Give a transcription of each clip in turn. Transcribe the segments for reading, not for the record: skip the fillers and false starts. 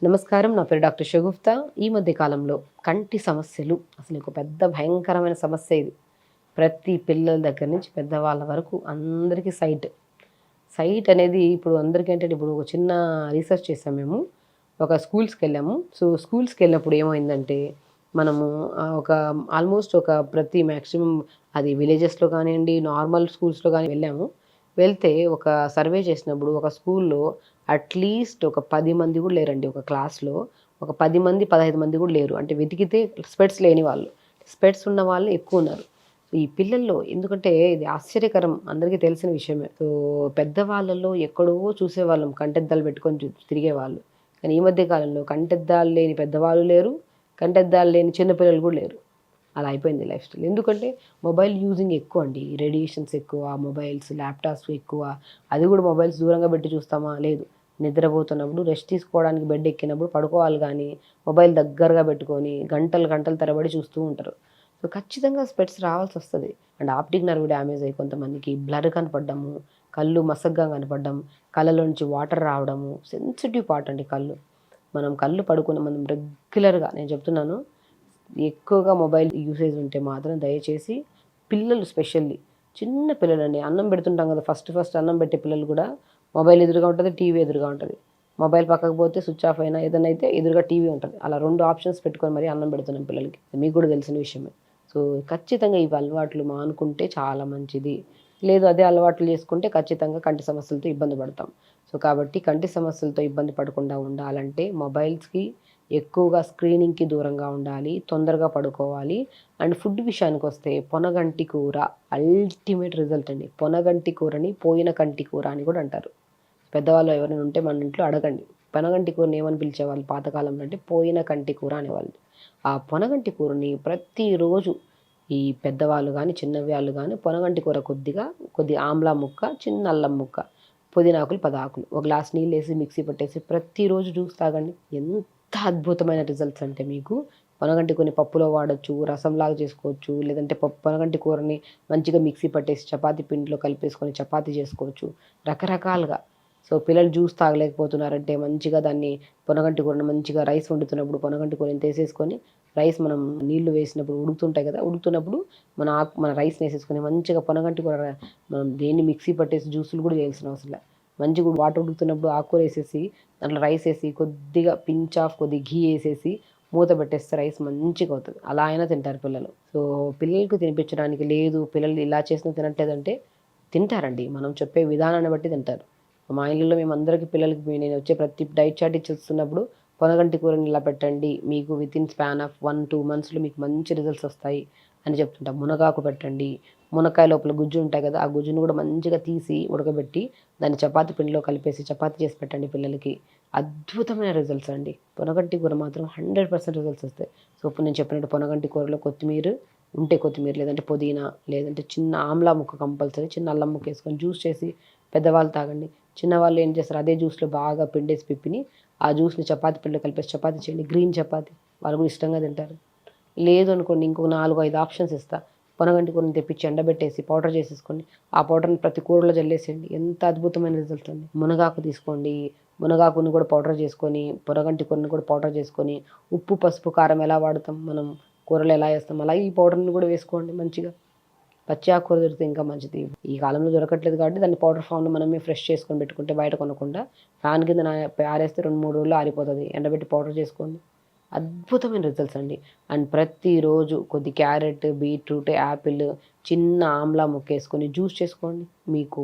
నమస్కారం. నా పేరు డాక్టర్ షగుఫ్తా. ఈ మధ్య కాలంలో కంటి సమస్యలు అసలు ఒక పెద్ద భయంకరమైన సమస్య ఇది. ప్రతి పిల్లల దగ్గర నుంచి పెద్దవాళ్ళ వరకు అందరికీ సైట్. సైట్ అనేది ఇప్పుడు అందరికేంటంటే ఇప్పుడు ఒక చిన్న రీసెర్చ్ చేసాం మేము. ఒక స్కూల్స్‌కెళ్ళాము. సో, స్కూల్స్‌కెళ్ళినప్పుడు ఏమైందంటే మనము ఒక ఆల్మోస్ట్ ఒక ప్రతి మాక్సిమం అది విలేజెస్‌లో కానియండి, నార్మల్ స్కూల్స్‌లో గాని వెళ్ళాము. వెళ్తే ఒక సర్వే చేసినప్పుడు ఒక స్కూల్‌లో అట్‌లీస్ట్ ఒక 10 మంది గూడా లేరండి. ఒక క్లాస్‌లో ఒక 10 మంది, 15 మంది గూడా లేరు. అంటే వెతికితే స్పెట్స్ లేని వాళ్ళు. స్పెట్స్ ఉన్న వాళ్ళు ఎక్కువున్నారు. ఈ పిల్లల్లో ఎందుకంటే ఇది ఆశ్చర్యకరం. అందరికీ తెలిసిన విషయమే. సో, పెద్దవాళ్ళలో ఎక్కడో చూసేవాళ్ళం కంటెద్దాలు పెట్టుకొని తిరిగేవాళ్ళు. కానీ ఈ మధ్య కాలంలో కంటెద్దాలు లేని పెద్దవాళ్ళు లేరు. కంటెద్దాలు లేని చిన్న పిల్లలు గూడా లేరు. అలా అయిపోయింది లైఫ్ స్టైల్. ఎందుకంటే మొబైల్ యూజింగ్ ఎక్కువండి. రేడియేషన్స్ ఎక్కువ, మొబైల్స్, ల్యాప్‌టాప్స్ ఎక్కువ. అది గూడా మొబైల్స్ దూరంగా పెట్టి చూస్తామా? లేదు. నిద్రపోతున్నప్పుడు, రెస్ట్ తీసుకోవడానికి బెడ్ ఎక్కినప్పుడు పడుకోవాలి గానీ, మొబైల్ దగ్గరగా పెట్టుకొని గంటలు గంటల తరబడి చూస్తూ ఉంటారు. సో, ఖచ్చితంగా స్పెట్స్ రావాల్సొస్తది. అండ్ ఆప్టిక్ నర్వ్ డ్యామేజ్ అయ్యి కొంతమందికి బ్లర్ కనపడ్డము, కళ్ళు మసగ్గా కనపడ్డం, కళ్ళలో నుంచి వాటర్ రావడము, సెన్సిటివ్ పార్ట్ అండి కళ్ళు. మనం కళ్ళు పడుకుని మనం రెగ్యులర్‌గా నేను చెప్తున్నాను ఎక్కువగా మొబైల్ యూసేజ్ ఉంటే మాత్రం దయచేసి పిల్లలు స్పెషల్లీ చిన్న పిల్లలండి అన్నం పెడుతుంటాం కదా ఫస్ట్ అన్నం పెట్టే పిల్లలు కూడా మొబైల్ ఎదురుగా ఉంటుంది, టీవీ ఎదురుగా ఉంటుంది. మొబైల్ పక్కకు పోతే స్విచ్ ఆఫ్ అయినా ఏదైనా అయితే ఎదురుగా టీవీ ఉంటుంది. అలా 2 ఆప్షన్స్ పెట్టుకొని మరీ అన్నం పెడుతున్నాం పిల్లలకి. మీకు కూడా తెలిసిన విషయమే. సో, ఖచ్చితంగా ఇవి అలవాట్లు మానుకుంటే చాలా మంచిది. లేదు అదే అలవాట్లు చేసుకుంటే ఖచ్చితంగా కంటి సమస్యలతో ఇబ్బంది పడతాం. సో, కాబట్టి కంటి సమస్యలతో ఇబ్బంది పడకుండా ఉండాలంటే మొబైల్స్‌కి ఎక్కువగా స్క్రీనింగ్‌కి దూరంగా ఉండాలి. తొందరగా పడుకోవాలి. అండ్ ఫుడ్ విషయానికొస్తే పొనగంటి కూర అల్టిమేట్ రిజల్ట్ అండి. పొనగంటి కూరని పోయిన కంటి కూర అని కూడా అంటారు. పెద్దవాళ్ళు ఎవరైనా ఉంటే మన ఇంట్లో అడగండి. పొనగంటి కూరని ఏమని పిలిచేవాళ్ళు పాతకాలంలో అంటే పోయిన కంటి కూర అనేవాళ్ళు. ఆ పొనగంటి కూరని ప్రతిరోజు ఈ పెద్దవాళ్ళు గానీ, చిన్నవాళ్ళు గానీ పొనగంటి కూర కొద్దిగా ఆమ్లా ముక్క, చిన్న అల్లం ముక్క, పుదీనాకులు 10 ఆకులు, ఒక గ్లాస్ నీళ్ళేసి మిక్సీ పట్టేసి ప్రతిరోజు జ్యూస్ తాగండి. ఎంత అద్భుతమైన రిజల్ట్స్ అంటే మీకు పొనగంటి కూరని పప్పులో వాడొచ్చు, రసంలాగా చేసుకోవచ్చు. లేదంటే పొనగంటి కూరని మంచిగా మిక్సీ పట్టేసి చపాతీ పిండిలో కలిపేసుకొని చపాతీ చేసుకోవచ్చు. రకరకాలుగా. సో, పిల్లలు జ్యూస్ తాగలేకపోతున్నారంటే మంచిగా దాన్ని పొనగంటి కూరని మంచిగా రైస్ వండుతున్నప్పుడు పొనగంటి కూర ఇంతేసేసుకొని రైస్ మనం నీళ్లు వేసినప్పుడు ఉడుకుతుంటాయి కదా! ఉడుకుతున్నప్పుడు మన రైస్‌నేసేసుకొని మంచిగా పొనగంటి కూర మనం దేన్ని మిక్సీ పట్టేసి జ్యూసులు కూడా చేయాల్సిన అవసరం లే. మంచిగా వాటర్ ఉడుకుతున్నప్పుడు ఆకుకూరేసేసి దాంట్లో రైసేసి కొద్దిగా పించ్ ఆఫ్ కొద్దిగా ఘీ ఏసేసి మూత పెట్టేస్తే రైస్ మంచిగవుతది. అలా అయినా తింటారు పిల్లలు. సో, పిల్లలకి తినిపించడానికి లేదు పిల్లలు ఇలా చేసినా తినట్లేదంటే తింటారండి. మనం చెప్పే విధానాన్ని బట్టి తింటారు. మా ఇళ్ళలో మేమందరికీ పిల్లలకి నేనొచ్చే ప్రతి డైట్ చార్ట్ ఇచ్చిస్తున్నప్పుడు పొనగంటి కూరని ఇలా పెట్టండి. మీకు వితిన్ స్పాన్ ఆఫ్ 1, 2 మంత్స్‌లో మీకు మంచి రిజల్ట్స్ వస్తాయి అని చెప్తుంటా. మునగాకు పెట్టండి. మునక్కాయ లోపల గుజ్జు ఉంటాయి కదా! ఆ గుజ్జును కూడా మంచిగా తీసి ఉడకబెట్టి దాన్ని చపాతీ పిండిలో కలిపేసి చపాతీ చేసి పెట్టండి పిల్లలకి. అద్భుతమైన రిజల్ట్స్ అండి. పొనగంటి కూర మాత్రం 100% రిజల్ట్స్ వస్తాయి. సో, ఇప్పుడు నేను చెప్పినట్టు పొనగంటి కూరలో కొత్తిమీర ఉంటే కొత్తిమీర, లేదంటే పుదీనా, లేదంటే చిన్న ఆమ్లా ముక్క కంపల్సరీ, చిన్న అల్లం ముక్క ఏసుకొని జ్యూస్ చేసి పెద్దవాళ్ళు తాగండి. చిన్నవాళ్ళు ఏం చేస్తారు అదే జ్యూస్‌లో బాగా పిండేసి పిప్పిని ఆ జ్యూస్‌ని చపాతీ పిండిలో కలిపేసి చపాతీ చేయండి. గ్రీన్ చపాతీ. వాళ్ళు కూడా ఇష్టంగా తింటారు. లేదు అనుకోండి ఇంకో 4, 5 ఆప్షన్స్ ఇస్తా. పొనగంటి కూరని తెప్పించి ఎండబెట్టేసి పౌడర్ చేసేసుకోండి. ఆ పౌడర్‌ని ప్రతి కూరలో జల్లేసేయండి. ఎంత అద్భుతమైన రిజల్ట్ అండి. మునగాకు తీసుకోండి. మునగాకుని కూడా పౌడర్ చేసుకొని, పొనగంటి కూరని కూడా పౌడర్ చేసుకొని, ఉప్పు, పసుపు, కారం ఎలా వాడతాం మనం కూరలో ఎలా ఏస్తాం అలాగే ఈ పౌడర్‌ని కూడా వేసుకోండి మంచిగా. పచ్చి ఆకుకూర దొరికితే ఇంకా మంచిది. ఈ కాలంలో దొరకట్లేదు కాబట్టి దాన్ని పౌడర్ ఫామ్‌లో మనమే ఫ్రెష్ చేసుకొని పెట్టుకుంటే బయట కొనకుండా ఫ్యాన్ కింద ఆరేస్తే 2, 3 రోజుల్లో ఆరిపోతది. ఎండబెట్టి పౌడర్ చేసుకోండి. అద్భుతమైన రిజల్ట్స్ అండి. అండ్ ప్రతిరోజు కొద్ది క్యారెట్, బీట్రూట్, యాపిల్, చిన్న ఆమ్లా ముక్కేసుకొని జ్యూస్ చేసుకోండి. మీకు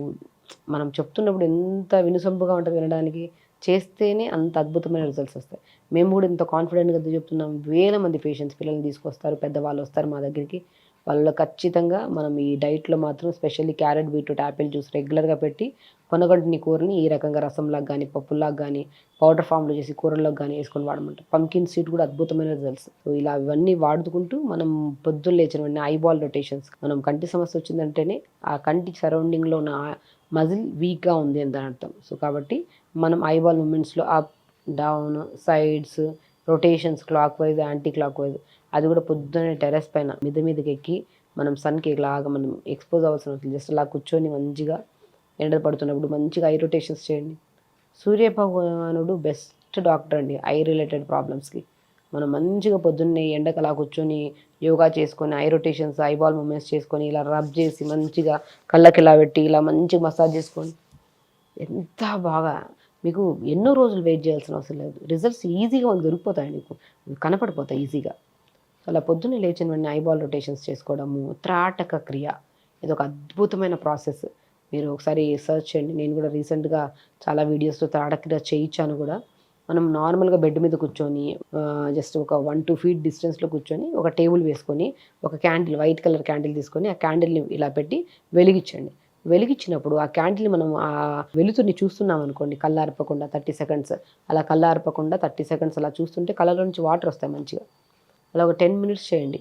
మనం చెప్తున్నప్పుడు ఎంత వినసొంపుగా ఉంటది వినడానికి. చేస్తేనే అంత అద్భుతమైన రిజల్ట్స్ వస్తాయి. మేము గూడా ఇంత కాన్ఫిడెంట్‌గా చెప్తున్నాం. వేల మంది పేషెంట్స్ పిల్లల్ని తీసుకొస్తారు. పెద్దవాళ్ళొస్తారు మా దగ్గరికి. వాళ్ళలో ఖచ్చితంగా మనం ఈ డైట్‌లో మాత్రం specially carrot, beetroot, Apple juice రెగ్యులర్‌గా పెట్టి పొనగంటిని కూరని ఈ రకంగా రసంలాగా గానీ, పప్పుల్లాగా గానీ, పౌడర్ ఫామ్‌లో చేసి కూరల్లోకి గానీ యేసుకొని వాడమంటాం. పంకిన్ సీడ్ కూడా అద్భుతమైన రిజల్ట్స్. సో, ఇలా ఇవన్నీ వాడుకుంటూ మనం పొద్దున్న లేచిన వెంటనే ఐబాల్ రొటేషన్స్ మనం కంటి సమస్య వచ్చిందంటేనే ఆ కంటి సరౌండింగ్‌లో ఉన్న మజిల్ వీక్‌గా ఉంది అని దాని అర్థం. సో, కాబట్టి మనం ఐబాల్ మూవ్‌మెంట్స్‌లో up, down, sides, rotations clockwise, anticlockwise అది కూడా పొద్దున్నే టెర్రస్ పైన మిద్ది మీదకెక్కి మనం సన్‌కి ఇలాగా మనం ఎక్స్‌పోజ్ అవ్వాల్సిన అవసరం లేదు. జస్ట్ అలా కూర్చొని మంచిగా ఎండ పడుతున్నప్పుడు మంచిగా ఐ రొటేషన్స్ చేయండి. సూర్య భగవానుడు బెస్ట్ బెస్ట్ డాక్టర్ అండి ఐ రిలేటెడ్ ప్రాబ్లమ్స్కి. మనం మంచిగా పొద్దున్నే ఎండకు అలా కూర్చొని యోగా చేసుకొని ఐ రొటేషన్స్ ఐబాల్ మూమెంట్స్ చేసుకొని ఇలా రబ్ చేసి మంచిగా కళ్ళకి ఇలా పెట్టి ఇలా మంచిగా మసాజ్ చేసుకొని ఎంత బాగా మీకు ఎన్నో రోజులు వెయిట్ చేయాల్సిన అవసరం లేదు. రిజల్ట్స్ ఈజీగా మనకు దొరికిపోతాయి, మీకు కనపడిపోతాయి ఈజీగా. అలా పొద్దున్నే లేచిన వెంటనే ఐబాల్ రొటేషన్స్ చేసుకోవడము, త్రాటక క్రియ, ఇది ఒక అద్భుతమైన ప్రాసెస్. మీరు ఒకసారి సెర్చ్ చేయండి. నేను కూడా రీసెంట్గా చాలా వీడియోస్లో త్రాటక క్రియ చేయించాను కూడా. మనం నార్మల్గా బెడ్ మీద కూర్చొని జస్ట్ ఒక 1-2 ఫీట్ డిస్టెన్స్లో కూర్చొని ఒక టేబుల్ వేసుకొని ఒక క్యాండిల్, వైట్ కలర్ క్యాండిల్ తీసుకొని ఆ క్యాండిల్ని ఇలా పెట్టి వెలిగించండి. వెలిగించినప్పుడు ఆ క్యాండిల్ని మనం ఆ వెలుతురిని చూస్తున్నాం అనుకోండి, కళ్ళార్పకుండా 30 సెకండ్స్ అలా కళ్ళార్పకుండా 30 సెకండ్స్ అలా చూస్తుంటే కళ్ళలో నుంచి వాటర్ వస్తాయి మంచిగా. అలా ఒక 10 మినిట్స్ చేయండి.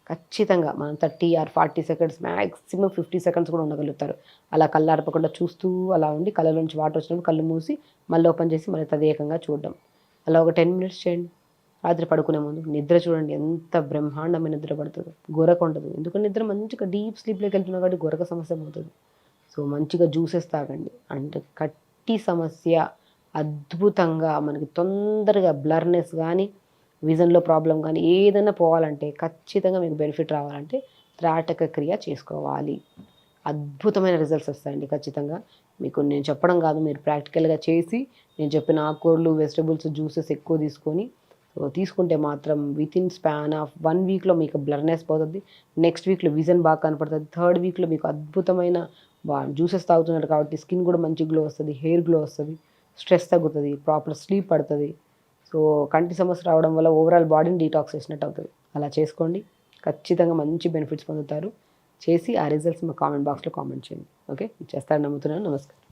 ఖచ్చితంగా మనం 30 ఆర్ 40 సెకండ్స్, మ్యాక్సిమం 50 సెకండ్స్ కూడా ఉండగలుగుతారు. అలా కళ్ళార్పకుండా చూస్తూ అలా ఉండి కళ్ళలో నుంచి వాటర్ వచ్చినప్పుడు కళ్ళు మూసి మళ్ళీ ఓపెన్ చేసి మళ్ళీ తదేకంగా చూడడం. అలా ఒక 10 మినిట్స్ చేయండి. రాత్రి పడుకునే ముందు నిద్ర చూడండి ఎంత బ్రహ్మాండమైన నిద్ర పడుతుందో. గొరక ఉండదు. ఎందుకంటే నిద్ర మంచిగా డీప్ స్లీప్లోకి వెళ్తున్నా కాబట్టి గొరక సమస్య పోతుంది. సో మంచిగా జ్యూసెస్ తాగండి. అంటే కట్టి సమస్య అద్భుతంగా మనకి తొందరగా బ్లర్నెస్ కానీ విజన్లో ప్రాబ్లం కానీ ఏదైనా పోవాలంటే ఖచ్చితంగా మీకు బెనిఫిట్ రావాలంటే త్రాటక క్రియ చేసుకోవాలి. అద్భుతమైన రిజల్ట్స్ వస్తాయండి ఖచ్చితంగా. మీకు నేను చెప్పడం కాదు, మీరు ప్రాక్టికల్గా చేసి నేను చెప్పిన ఆకుకూరలు, వెజిటబుల్స్, జ్యూసెస్ ఎక్కువ తీసుకుంటే మాత్రం వితిన్ స్పాన్ ఆఫ్ 1 వీక్లో మీకు బ్లర్నెస్ పోతుంది. నెక్స్ట్ వీక్లో విజన్ బాగా కనపడుతుంది. 3rd వీక్లో మీకు అద్భుతమైన జ్యూసెస్ తాగుతున్నారు కాబట్టి స్కిన్ కూడా మంచి గ్లో వస్తుంది, హెయిర్ గ్లో వస్తుంది, స్ట్రెస్ తగ్గుతుంది, ప్రాపర్ స్లీప్ పడుతుంది. సో కంటి సమస్య రావడం వల్ల ఓవరాల్ బాడీని డీటాక్స్ చేసినట్టు అవుతుంది. అలా చేసుకోండి, ఖచ్చితంగా మంచి బెనిఫిట్స్ పొందుతారు. చేసి ఆ రిజల్ట్స్ మా కామెంట్ బాక్స్లో కామెంట్ చేయండి. ఓకే, చేస్తారని నమ్ముతున్నాను. నమస్కారం.